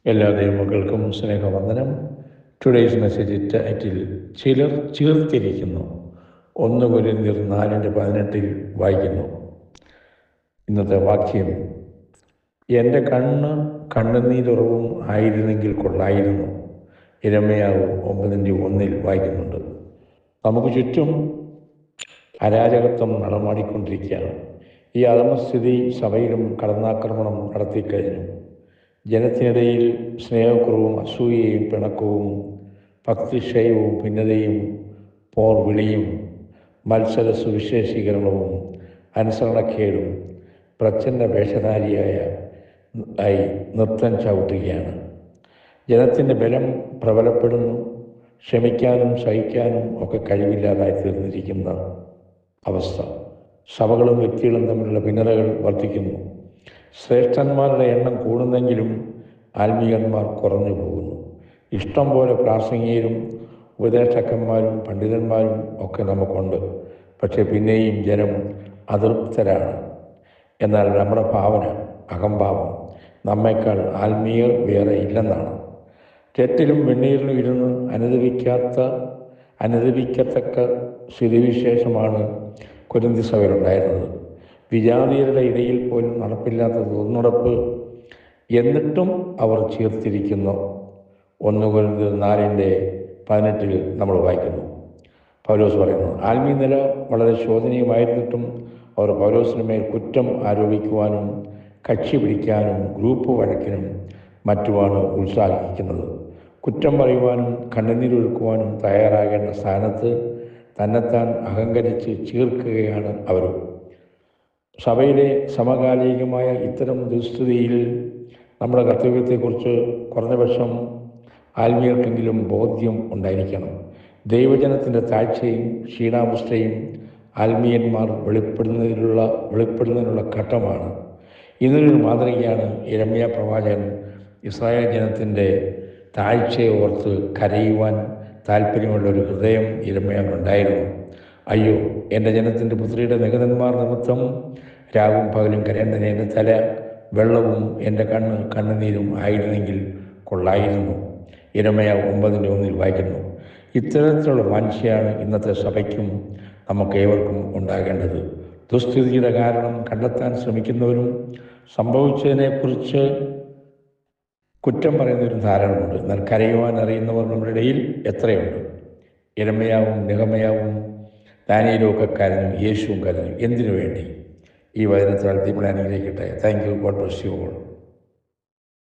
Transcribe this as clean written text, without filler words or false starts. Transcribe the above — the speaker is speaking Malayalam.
എല്ലാ ദൈവമക്കൾക്കും സ്നേഹവന്ദനം. ടുഡേയ്സ് മെസ്സേജ് ടൈറ്റിൽ ചിലർ ചേർത്തിരിക്കുന്നു. 1 കൊരിന്ത്യർ 4:18 വായിക്കുന്നു. ഇന്നത്തെ വാക്യം: എൻ്റെ കണ്ണുനീരുറവും ആയിരുന്നെങ്കിൽ കൊള്ളായിരുന്നു. യിരെമ്യാവ് 9:1 വായിക്കുന്നുണ്ട്. നമുക്ക് ചുറ്റും അരാജകത്വം നടമാടിക്കൊണ്ടിരിക്കുകയാണ്. ഈ അധമസ്ഥിതി സഭയിലും കടന്നാക്രമണം നടത്തിക്കഴിഞ്ഞു. ജനത്തിനിടയിൽ സ്നേഹക്കുറവും അസൂയയും പിണക്കവും ഭക്തിക്ഷയവും ഭിന്നതയും പോർവിളിയും മത്സര സുവിശേഷീകരണവും അനുസരണക്കേടും പ്രച്ഛന്ന വേഷധാരിയായി നൃത്തം ചവിട്ടുകയാണ്. ജനത്തിൻ്റെ ബലം പ്രബലപ്പെടുന്നു. ക്ഷമിക്കാനും സഹിക്കാനും ഒക്കെ കഴിവില്ലാതായി തീർന്നിരിക്കുന്ന അവസ്ഥ. സഭകളും വ്യക്തികളും തമ്മിലുള്ള ഭിന്നതകൾ വർദ്ധിക്കുന്നു. ശ്രേഷ്ഠന്മാരുടെ എണ്ണം കൂടുന്നെങ്കിലും ആത്മീയന്മാർ കുറഞ്ഞു പോകുന്നു. ഇഷ്ടം പോലെ പ്രാസംഗികരും ഉപദേഷ്ടാക്കന്മാരും പണ്ഡിതന്മാരും ഒക്കെ നമുക്കുണ്ട്. പക്ഷേ പിന്നെയും ജനം അതൃപ്തരാണ്. എന്നാൽ നമ്മുടെ ഭാവന, അഹംഭാവം നമ്മേക്കാൾ ആത്മീയർ വേറെ ഇല്ലെന്നാണ്. രട്ടിലും വെണ്ണീരിലും ഇരുന്ന് അനുദപിക്കത്തക്ക സ്ഥിതിവിശേഷമാണ് കൊരിന്ത്യ സഭയിലുണ്ടായിരുന്നത്. വിജാതീയരുടെ ഇടയിൽ പോലും നടപ്പില്ലാത്ത ദുർനടപ്പ്. എന്നിട്ടും അവർ ചേർത്തിരിക്കുന്നു. 1 കൊരിന്ത്യർ 4:18 നമ്മൾ വായിക്കുന്നു. പൗലോസ് പറയുന്നു, ആത്മീയ നില വളരെ ശോചനീയമായിരുന്നിട്ടും അവർ പൗലോസിന് മേൽ കുറ്റം ആരോപിക്കുവാനും കക്ഷി പിടിക്കാനും ഗ്രൂപ്പ് വഴക്കിനും മറ്റുമാണ് ഉത്സാഹിക്കുന്നത്. കുറ്റം പറയുവാനും കണ്ണുനീരൊഴുക്കുവാനും തയ്യാറാകേണ്ട സ്ഥാനത്ത് തന്നെത്താൻ അഹങ്കരിച്ച് ചീർക്കുകയാണ് അവർ. സഭയിലെ സമകാലികമായ ഇത്തരം ദുസ്ഥിതിയിൽ നമ്മുടെ കർത്തവ്യത്തെക്കുറിച്ച് കുറഞ്ഞപക്ഷം ആത്മീയർക്കെങ്കിലും ബോധ്യം ഉണ്ടായിരിക്കണം. ദൈവജനത്തിൻ്റെ താഴ്ചയും ക്ഷീണാവസ്ഥയും ആത്മീയന്മാർ വെളിപ്പെടുന്നതിനുള്ള ഘട്ടമാണ്. ഇതിനൊരു മാതൃകയാണ് യിരെമ്യാ പ്രവാചകൻ. ഇസ്രായേൽ ജനത്തിൻ്റെ താഴ്ചയെ ഓർത്ത് കരയുവാൻ താല്പര്യമുള്ള ഒരു ഹൃദയം യിരെമ്യാവിനുണ്ടായിരുന്നു. അയ്യോ, എൻ്റെ ജനത്തിൻ്റെ പുത്രിയുടെ നിഹതന്മാർ നിമിത്തം രാവും പകലും കരയേണ്ടതിന് എൻ്റെ തല വെള്ളവും എൻ്റെ കണ്ണുനീരും ആയിരുന്നെങ്കിൽ കൊള്ളായിരുന്നു. യിരെമ്യാവ് 9:1 വായിക്കുന്നു. ഇത്തരത്തിലുള്ള വാഞ്ഛയാണ് ഇന്നത്തെ സഭയ്ക്കും നമുക്കേവർക്കും ഉണ്ടാകേണ്ടത്. ദുസ്ഥിതിയുടെ കാരണം കണ്ടെത്താൻ ശ്രമിക്കുന്നവരും സംഭവിച്ചതിനെക്കുറിച്ച് കുറ്റം പറയുന്നവരും ധാരാളമുണ്ട്. എന്നാൽ കരയുവാൻ അറിയുന്നവർ നമ്മുടെ ഇടയിൽ എത്രയുണ്ട്. യിരെമ്യാവും നെഹമ്യാവും ദാനിയേലും ഒക്കെ കരഞ്ഞു, യേശുവും കരഞ്ഞു. എന്തിനു വേണ്ടി? ഈ വചനത്താൽ ദൈവം അനുഗ്രഹിക്കട്ടെ. Thank you. God bless you all.